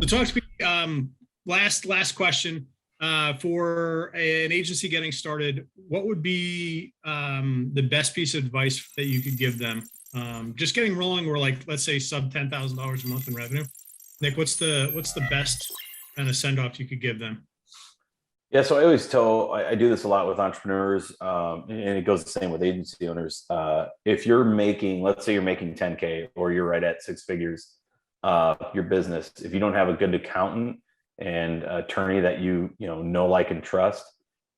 So talk to me, last question, for an agency getting started, what would be the best piece of advice that you could give them? Just getting rolling, we're like, let's say sub $10,000 a month in revenue. Nick, what's the best kind of send off you could give them? Yeah, so I always tell, I do this a lot with entrepreneurs, and it goes the same with agency owners. If you're making, let's say you're making 10K or you're right at six figures, your business, if you don't have a good accountant and attorney that know, like, and trust,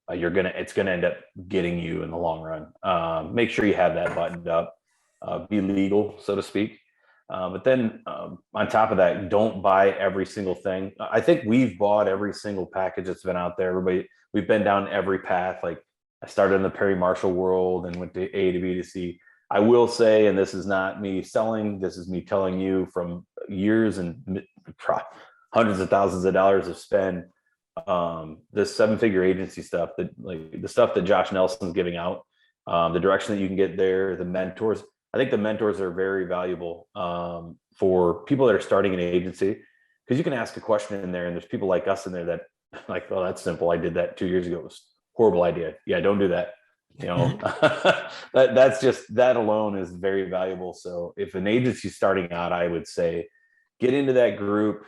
it's gonna end up getting you in the long run. Make sure you have that buttoned up, be legal, so to speak. But then on top of that, don't buy every single thing. I think we've bought every single package that's been out there. We've been down every path. Like, I started in the Perry Marshall world and went to A to B to C. I will say, and this is not me selling, this is me telling you from years and hundreds of thousands of dollars of spend, this seven-figure agency stuff, that, like, the stuff that Josh Nelson's giving out, the direction that you can get there, the mentors. I think the mentors are very valuable for people that are starting an agency, because you can ask a question in there and there's people like us in there that, like, oh, that's simple. I did that 2 years ago. It was a horrible idea. Yeah, don't do that. That alone is very valuable. So if an agency's starting out, I would say get into that group.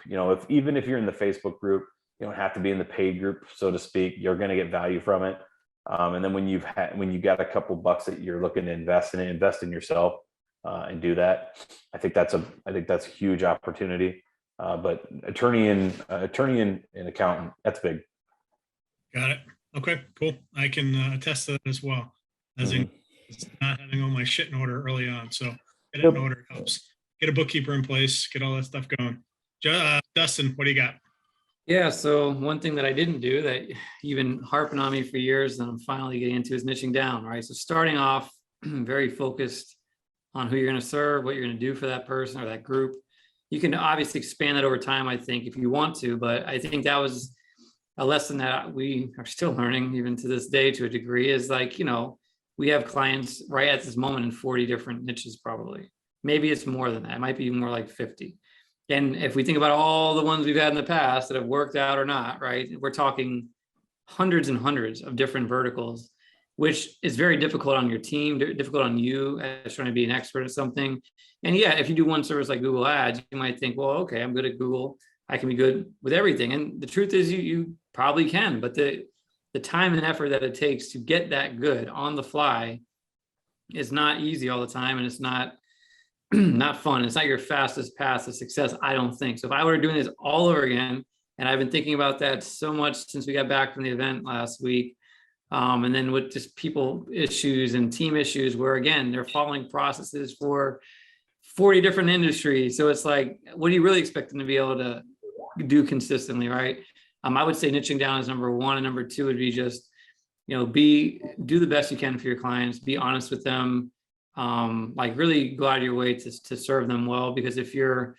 Even if you're in the Facebook group, you don't have to be in the paid group, so to speak. You're going to get value from it. And then when you got a couple bucks that you're looking to invest in yourself, and do that, I think that's a huge opportunity. But attorney and accountant, that's big. Got it. Okay, cool. I can attest to that as well. As in not having all my shit in order early on. So get it in order helps. Get a bookkeeper in place, get all that stuff going. Dustin, what do you got? Yeah, so one thing that I didn't do that you've been harping on me for years and I'm finally getting into is niching down, right? So starting off very focused on who you're going to serve, what you're going to do for that person or that group. You can obviously expand that over time, I think, if you want to, but I think that was a lesson that we are still learning even to this day to a degree, is like, we have clients right at this moment in 40 different niches, probably. Maybe it's more than that. It might be more like 50. And if we think about all the ones we've had in the past that have worked out or not, right, we're talking hundreds and hundreds of different verticals, which is very difficult on your team, difficult on you as trying to be an expert at something. And yeah, if you do one service like Google Ads, you might think, well, okay, I'm good at Google. I can be good with everything. And the truth is you probably can, but the time and effort that it takes to get that good on the fly is not easy all the time. And it's not fun. It's not your fastest path to success, I don't think. So if I were doing this all over again, and I've been thinking about that so much since we got back from the event last week, and then with just people issues and team issues where, again, they're following processes for 40 different industries. So it's like, what do you really expect them to be able to do consistently, right? I would say niching down is number one, and number two would be just, do the best you can for your clients, be honest with them, like really go out of your way to serve them well, because if you're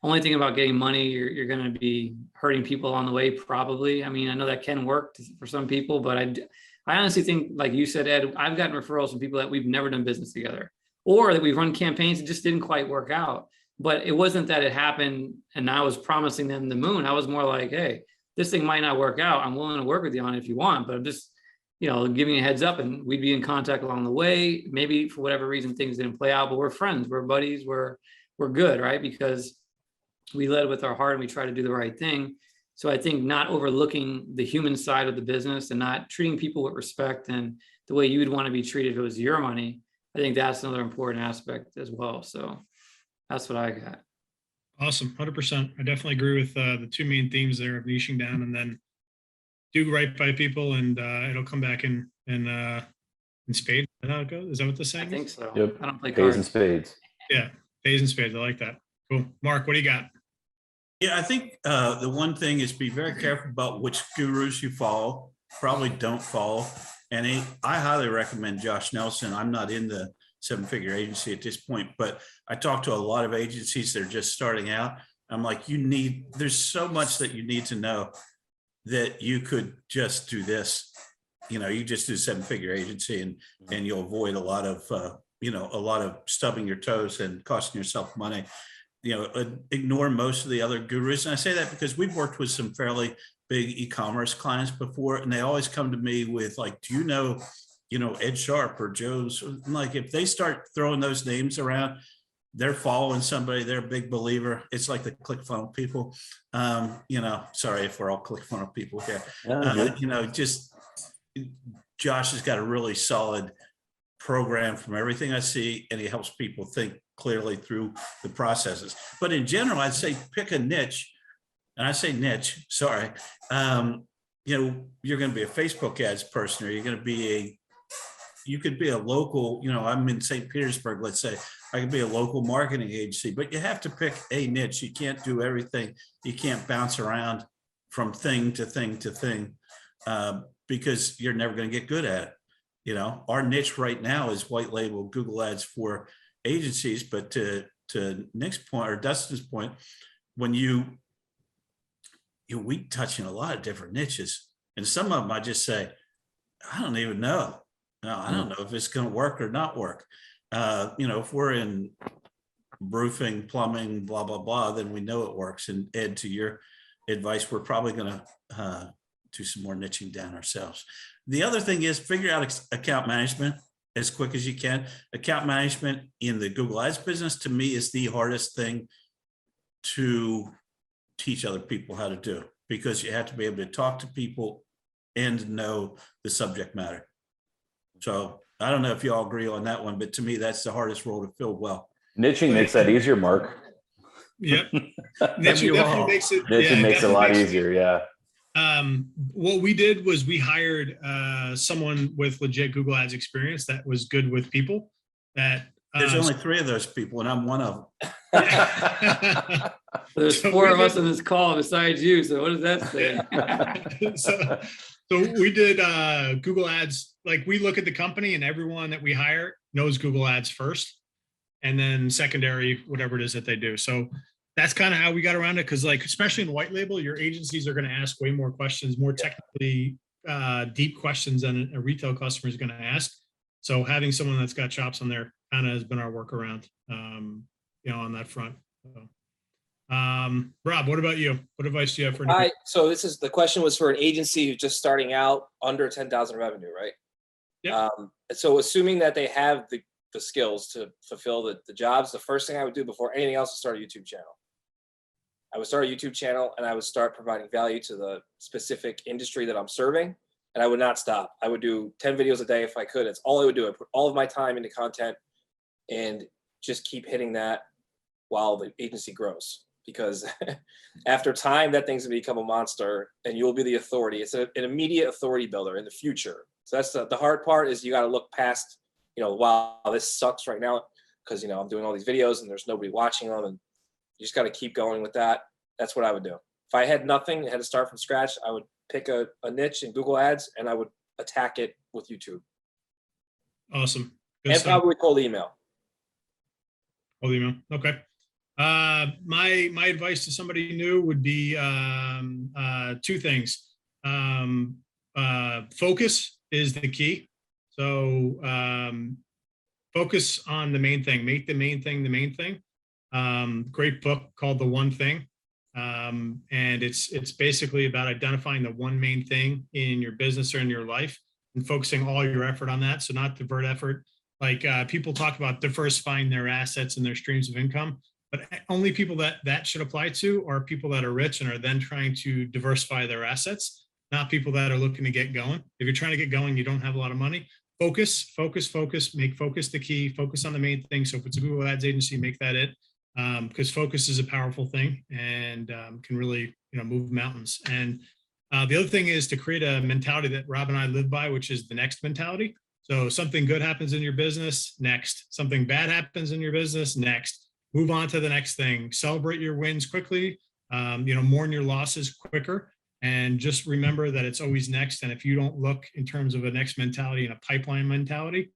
only thinking about getting money, you're going to be hurting people on the way, probably. I mean, I know that can work for some people, but I honestly think, like you said, Ed, I've gotten referrals from people that we've never done business together, or that we've run campaigns that just didn't quite work out. But it wasn't that it happened and I was promising them the moon. I was more like, hey, this thing might not work out. I'm willing to work with you on it if you want, but I'm just, giving you a heads up, and we'd be in contact along the way. Maybe for whatever reason, things didn't play out, but we're friends, we're buddies, we're good, right? Because we led with our heart and we try to do the right thing. So I think not overlooking the human side of the business and not treating people with respect and the way you would want to be treated if it was your money, I think that's another important aspect as well. So that's what I got. Awesome. 100%. I definitely agree with the two main themes there of niching down and then do right by people, and it'll come back in spades. Is that how it goes? Is that what the saying is? I think so. Yep. I don't play Pays cards. and spades. Yeah. Pays and spades. I like that. Cool. Mark, what do you got? Yeah, I think the one thing is be very careful about which gurus you follow. Probably don't follow any. I highly recommend Josh Nelson. I'm not in the seven-figure agency at this point, but I talk to a lot of agencies that are just starting out. I'm like, there's so much that you need to know that you could just do this. You just do seven-figure agency and you'll avoid a lot of stubbing your toes and costing yourself money. ignore most of the other gurus. And I say that because we've worked with some fairly big e-commerce clients before, and they always come to me with like, do you know, Ed Sharp or Joe's? I'm like, if they start throwing those names around, they're following somebody, they're a big believer. It's like the ClickFunnels people. Sorry if we're all ClickFunnels people here. Just Josh has got a really solid program from everything I see, and he helps people think clearly through the processes. But in general, I'd say pick a niche, and I say niche, sorry. You're going to be a Facebook ads person, or you're going to be you could be a local, I'm in St. Petersburg, let's say. I could be a local marketing agency, but you have to pick a niche. You can't do everything. You can't bounce around from thing to thing to thing, because you're never going to get good at it. Our niche right now is white label Google ads for agencies. But to Nick's point or Dustin's point, when we touch in a lot of different niches, and some of them I just say, I don't even know. No, I don't know if it's going to work or not work. If we're in roofing, plumbing, blah, blah, blah, then we know it works. And Ed, to your advice, we're probably going to do some more niching down ourselves. The other thing is figure out account management as quick as you can. Account management in the Google Ads business, to me, is the hardest thing to teach other people how to do, because you have to be able to talk to people and know the subject matter. So I don't know if you all agree on that one, but to me, that's the hardest role to fill well. Niching makes that easier, Mark. Yep. Niching definitely makes it. Niching makes it a lot easier. Yeah. What we did was we hired someone with legit Google Ads experience that was good with people. There's only 3 of those people, and I'm one of them. There's 4 of us on this call besides you. So what does that say? So we did Google Ads. Like, we look at the company, and everyone that we hire knows Google Ads first, and then secondary, whatever it is that they do. So that's kind of how we got around it. Because, like, especially in white label, your agencies are going to ask way more questions, more technically deep questions than a retail customer is going to ask. So having someone that's got chops on there kind of has been our workaround, on that front. So, Rob, what about you? What advice do you have for? So the question was for an agency who's just starting out under 10,000 revenue, right? Yeah. So assuming that they have the skills to fulfill the jobs, the first thing I would do before anything else is start a YouTube channel. I would start a YouTube channel, and I would start providing value to the specific industry that I'm serving. And I would not stop. I would do 10 videos a day if I could. It's all I would do. I put all of my time into content and just keep hitting that while the agency grows. Because after time, that thing's gonna become a monster, and you'll be the authority. It's an immediate authority builder in the future. So that's the hard part, is you got to look past, wow, this sucks right now because, I'm doing all these videos and there's nobody watching them, and you just got to keep going with that. That's what I would do. If I had nothing, I had to start from scratch, I would pick a niche in Google Ads, and I would attack it with YouTube. Awesome. Good and stuff. probably cold email. Cold email. Okay. My advice to somebody new would be 2 things. Focus is the key. So focus on the main thing. Make the main thing the main thing. Great book called The One Thing. And it's basically about identifying the one main thing in your business or in your life and focusing all your effort on that. So not divert effort. Like people talk about diversifying their assets and their streams of income, but only people that should apply to are people that are rich and are then trying to diversify their assets, not people that are looking to get going. If you're trying to get going, you don't have a lot of money. Focus, make focus the key, focus on the main thing. So if it's a Google Ads agency, make that it. Because focus is a powerful thing and can really, move mountains. And the other thing is to create a mentality that Rob and I live by, which is the next mentality. So something good happens in your business, next. Something bad happens in your business, next. Move on to the next thing. Celebrate your wins quickly, mourn your losses quicker. And just remember that it's always next. And if you don't look in terms of a next mentality and a pipeline mentality,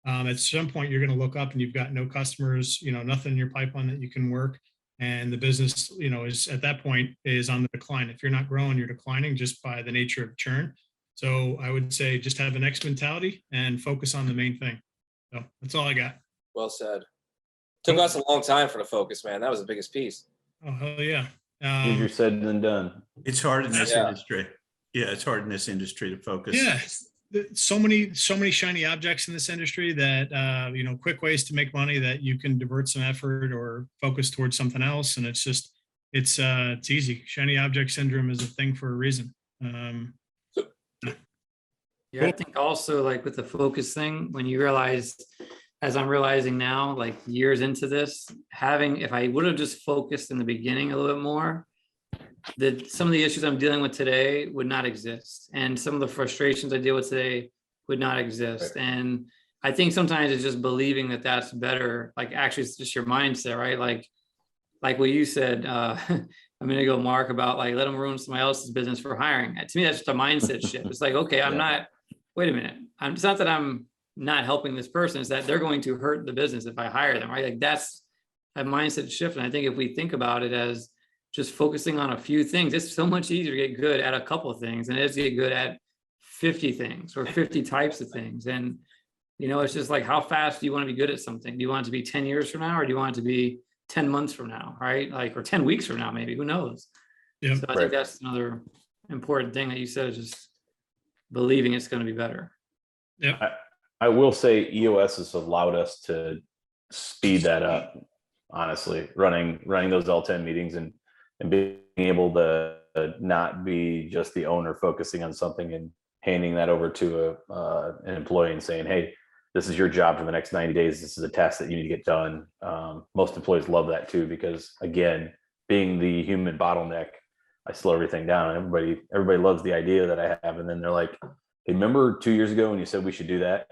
at some point you're going to look up and you've got no customers, nothing in your pipeline that you can work. And the business, is at that point is on the decline. If you're not growing, you're declining just by the nature of churn. So I would say just have the next mentality and focus on the main thing. So that's all I got. Well said. Took us a long time for the focus, man. That was the biggest piece. Oh, hell yeah. Easier said than done. It's hard in this Yeah. industry. Yeah, it's hard in this industry to focus. Yeah, so many shiny objects in this industry that quick ways to make money that you can divert some effort or focus towards something else, and it's easy. Shiny object syndrome is a thing for a reason. Yeah, I think also like with the focus thing, when you realize, as I'm realizing now, like years into this, if I would have just focused in the beginning a little bit more, that some of the issues I'm dealing with today would not exist. And some of the frustrations I deal with today would not exist. Right. And I think sometimes it's just believing that that's better. Like actually it's just your mindset, right? Like what you said a minute ago, Mark, about like, let them ruin somebody else's business for hiring. To me, that's just a mindset shift. It's like, okay, wait a minute. It's not that I'm not helping this person, it's that they're going to hurt the business if I hire them, right? Like that's a mindset shift. And I think if we think about it as just focusing on a few things, it's so much easier to get good at a couple of things and it's to get good at 50 things or 50 types of things. And, it's just like, how fast do you want to be good at something? Do you want it to be 10 years from now, or do you want it to be 10 months from now, right? Like, or 10 weeks from now, maybe, who knows? Yeah. So I think that's another important thing that you said, is just believing it's going to be better. Yeah. I will say EOS has allowed us to speed that up, honestly, running those L10 meetings and being able to not be just the owner focusing on something and handing that over to an employee and saying, hey, this is your job for the next 90 days. This is a task that you need to get done. Most employees love that too, because again, being the human bottleneck, I slow everything down, and everybody loves the idea that I have. And then they're like, hey, remember 2 years ago when you said we should do that?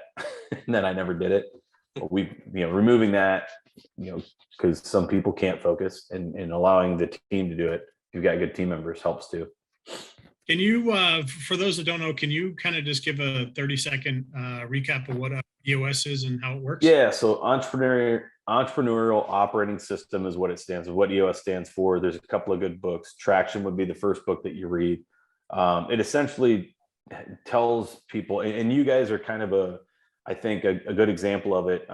And then I never did it. But removing that, because some people can't focus, and allowing the team to do it. If you've got good team members, helps too. Can you, for those that don't know, can you kind of just give a 30-second recap of what EOS is and how it works? Yeah, so entrepreneurial operating system is what it stands for, what EOS stands for. There's a couple of good books. Traction would be the first book that you read. It essentially tells people, and you guys are kind of I think a good example of it.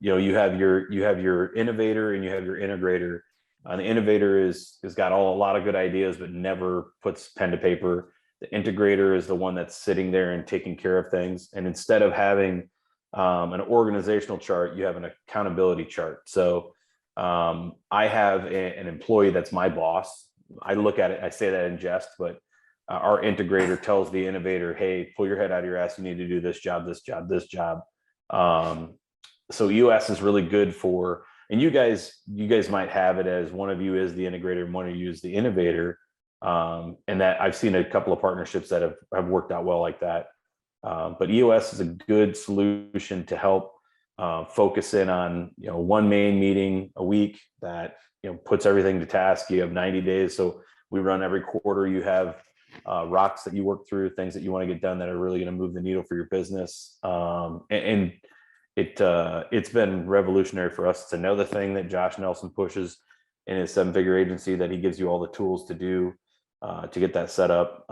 You have your innovator and you have your integrator. The innovator has got a lot of good ideas, but never puts pen to paper. The integrator is the one that's sitting there and taking care of things. And instead of having an organizational chart, you have an accountability chart. So I have an employee that's my boss. I look at it, I say that in jest, but our integrator tells the innovator, hey, pull your head out of your ass. You need to do this job, this job, this job. So EOS is really good for, and you guys might have it as one of you is the integrator and one of you is the innovator. And that I've seen a couple of partnerships that have worked out well like that. But EOS is a good solution to help focus in on, one main meeting a week that, puts everything to task. You have 90 days. So we run every quarter. You have rocks that you work through, things that you want to get done that are really going to move the needle for your business. And it's been revolutionary for us. It's another thing that Josh Nelson pushes in his 7-figure agency, that he gives you all the tools to do to get that set up.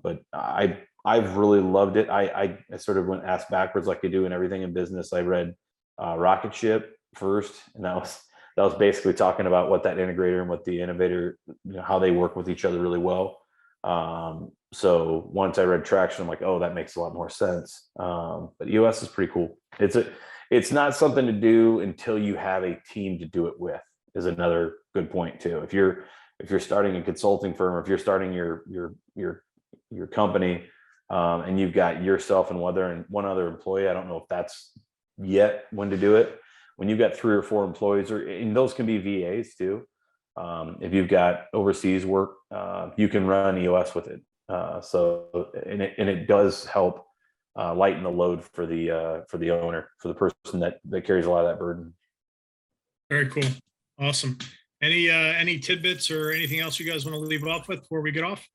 But I've really loved it. I sort of went ass backwards like I do in everything in business. I read Rocket Ship first, and that was basically talking about what that integrator and what the innovator, how they work with each other really well. So once I read Traction, I'm like, oh, that makes a lot more sense. But EOS is pretty cool. It's not something to do until you have a team to do it with, is another good point too. If you're starting a consulting firm, or if you're starting your company, and you've got yourself and one other employee, I don't know if that's yet when to do it. When you've got 3 or 4 employees, and those can be VAs too. If you've got overseas work, you can run EOS with it. And it does help lighten the load for the owner, for the person that carries a lot of that burden. Very cool. Awesome. Any tidbits or anything else you guys want to leave off with before we get off?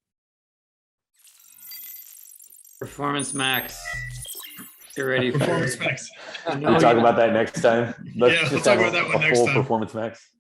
Performance Max. Get ready for Performance Max. We'll talk about that next time. We'll talk about that one next time. Performance Max.